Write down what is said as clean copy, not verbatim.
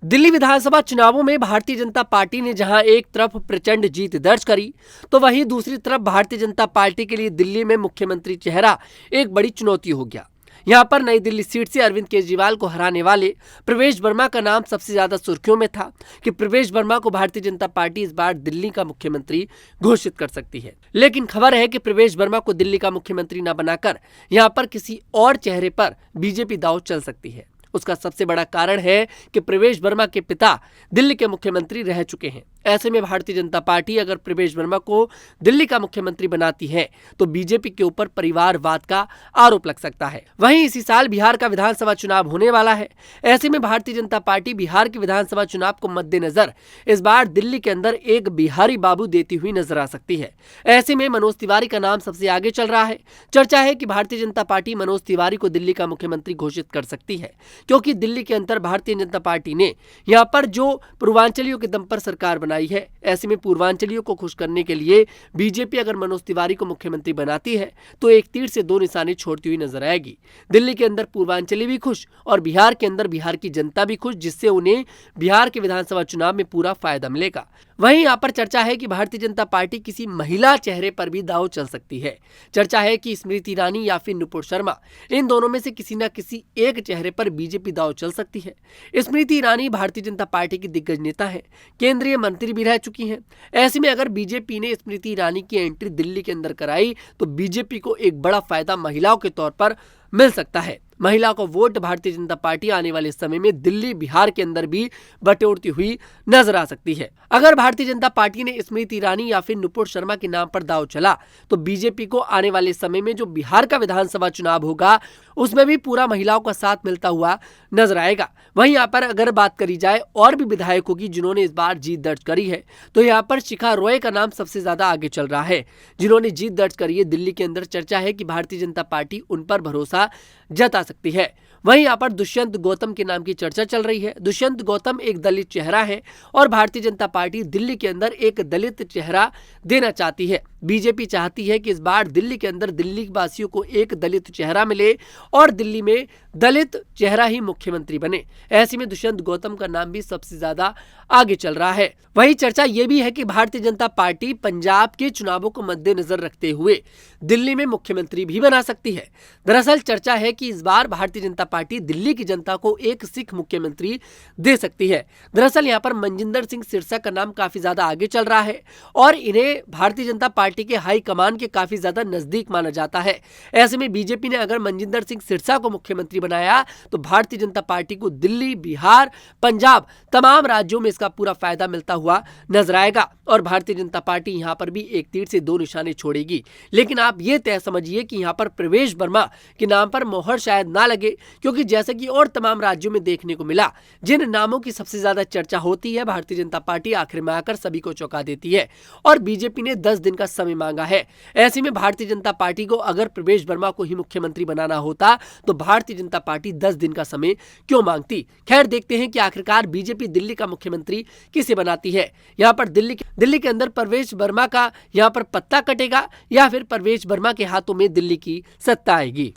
दिल्ली विधानसभा चुनावों में भारतीय जनता पार्टी ने जहां एक तरफ प्रचंड जीत दर्ज करी, तो वहीं दूसरी तरफ भारतीय जनता पार्टी के लिए दिल्ली में मुख्यमंत्री चेहरा एक बड़ी चुनौती हो गया। यहां पर नई दिल्ली सीट से अरविंद केजरीवाल को हराने वाले प्रवेश वर्मा का नाम सबसे ज्यादा सुर्खियों में था कि प्रवेश वर्मा को भारतीय जनता पार्टी इस बार दिल्ली का मुख्यमंत्री घोषित कर सकती है। लेकिन खबर है कि प्रवेश वर्मा को दिल्ली का मुख्यमंत्री न बनाकर यहां पर किसी और चेहरे पर बीजेपी दांव चल सकती है। उसका सबसे बड़ा कारण है कि प्रवेश वर्मा के पिता दिल्ली के मुख्यमंत्री रह चुके हैं। ऐसे में भारतीय जनता पार्टी अगर प्रवेश वर्मा को दिल्ली का मुख्यमंत्री बनाती है तो बीजेपी के ऊपर परिवारवाद का आरोप लग सकता है। वहीं इसी साल बिहार का विधानसभा चुनाव होने वाला है। ऐसे में भारतीय जनता पार्टी बिहार के विधानसभा चुनाव को मद्देनजर इस बार दिल्ली के अंदर एक बिहारी बाबू देती हुई नजर आ सकती है। ऐसे में मनोज तिवारी का नाम सबसे आगे चल रहा है। चर्चा है कि भारतीय जनता पार्टी मनोज तिवारी को दिल्ली का मुख्यमंत्री घोषित कर सकती है, क्योंकि दिल्ली के अंदर भारतीय जनता पार्टी ने यहाँ पर जो पूर्वांचलियों के दम पर सरकार बनाई है, ऐसे में पूर्वांचलियों को खुश करने के लिए बीजेपी अगर मनोज तिवारी को मुख्यमंत्री बनाती है तो एक तीर से दो निशाने छोड़ती हुई नजर आएगी। दिल्ली के अंदर पूर्वांचली भी खुश और बिहार के अंदर बिहार की जनता भी खुश, जिससे उन्हें बिहार के विधानसभा चुनाव में पूरा फायदा मिलेगा। वहीं यहाँ पर चर्चा है कि भारतीय जनता पार्टी किसी महिला चेहरे पर भी दांव चल सकती है। चर्चा है कि स्मृति ईरानी या फिर नुपुर शर्मा, इन दोनों में से किसी न किसी एक चेहरे पर बीजेपी दांव चल सकती है। स्मृति ईरानी भारतीय जनता पार्टी की दिग्गज नेता है, केंद्रीय मंत्री भी रह चुकी हैं। ऐसे में अगर बीजेपी ने स्मृति ईरानी की एंट्री दिल्ली के अंदर कराई तो बीजेपी को एक बड़ा फायदा महिलाओं के तौर पर मिल सकता है। महिला को वोट भारतीय जनता पार्टी आने वाले समय में दिल्ली बिहार के अंदर भी बटोरती हुई नजर आ सकती है। अगर भारतीय जनता पार्टी ने स्मृति ईरानी या फिर नुपुर शर्मा के नाम पर दांव चला तो बीजेपी को आने वाले समय में जो बिहार का विधानसभा चुनाव होगा उसमें भी पूरा महिलाओं का साथ मिलता हुआ नजर आएगा। वहीं यहाँ पर अगर बात करी जाए और भी विधायकों की जिन्होंने इस बार जीत दर्ज करी है तो यहाँ पर शिखा रॉय का नाम सबसे ज्यादा आगे चल रहा है, जिन्होंने जीत दर्ज करी है दिल्ली के अंदर। चर्चा है कि भारतीय जनता पार्टी उन पर भरोसा जता सकती है। वहीं यहाँ पर दुष्यंत गौतम के नाम की चर्चा चल रही है। दुष्यंत गौतम एक दलित चेहरा है और भारतीय जनता पार्टी दिल्ली के अंदर एक दलित चेहरा देना चाहती है। बीजेपी चाहती है कि इस बार दिल्ली के अंदर दिल्ली वासियों को एक दलित चेहरा मिले और दिल्ली में दलित चेहरा ही मुख्यमंत्री बने। ऐसे में दुष्यंत गौतम का नाम भी सबसे ज्यादा आगे चल रहा है। वही चर्चा ये भी है कि भारतीय जनता पार्टी पंजाब के चुनावों को मद्देनजर रखते हुए दिल्ली में मुख्यमंत्री भी बना सकती है। दरअसल चर्चा है कि इस बार भारतीय जनता पार्टी दिल्ली की जनता को एक सिख मुख्यमंत्री दे सकती है। दरअसल यहाँ पर मनजिंदर सिंह सिरसा का नाम काफी ज्यादा आगे चल रहा है और इन्हें भारतीय जनता पार्टी के हाई कमान के काफी ज्यादा नजदीक माना जाता है। ऐसे में बीजेपी ने अगर मनजिंदर सिंह सिरसा को मुख्यमंत्री बनाया तो भारतीय जनता पार्टी को दिल्ली, बिहार, पंजाब तमाम राज्यों में इसका पूरा फायदा मिलता हुआ नजर आएगा और भारतीय जनता पार्टी यहाँ पर भी एक तीर से दो निशाने छोड़ेगी। लेकिन आप ये तय समझिए कि यहाँ पर प्रवेश वर्मा के नाम पर मोहर शायद ना लगे, क्योंकि जैसे कि और तमाम राज्यों में देखने को मिला, जिन नामों की सबसे ज्यादा चर्चा होती है भारतीय जनता पार्टी आखिर में आकर सभी को चौंका देती है और बीजेपी ने 10 दिन का समय मांगा है। ऐसे में भारतीय जनता पार्टी को अगर प्रवेश वर्मा को ही मुख्यमंत्री बनाना होता तो भारतीय जनता पार्टी 10 दिन का समय क्यों मांगती। खैर, देखते हैं कि आखिरकार बीजेपी दिल्ली का मुख्यमंत्री किसे बनाती है। यहाँ पर दिल्ली के अंदर प्रवेश वर्मा का यहाँ पर पत्ता कटेगा या फिर प्रवेश वर्मा के हाथों में दिल्ली की सत्ता आएगी।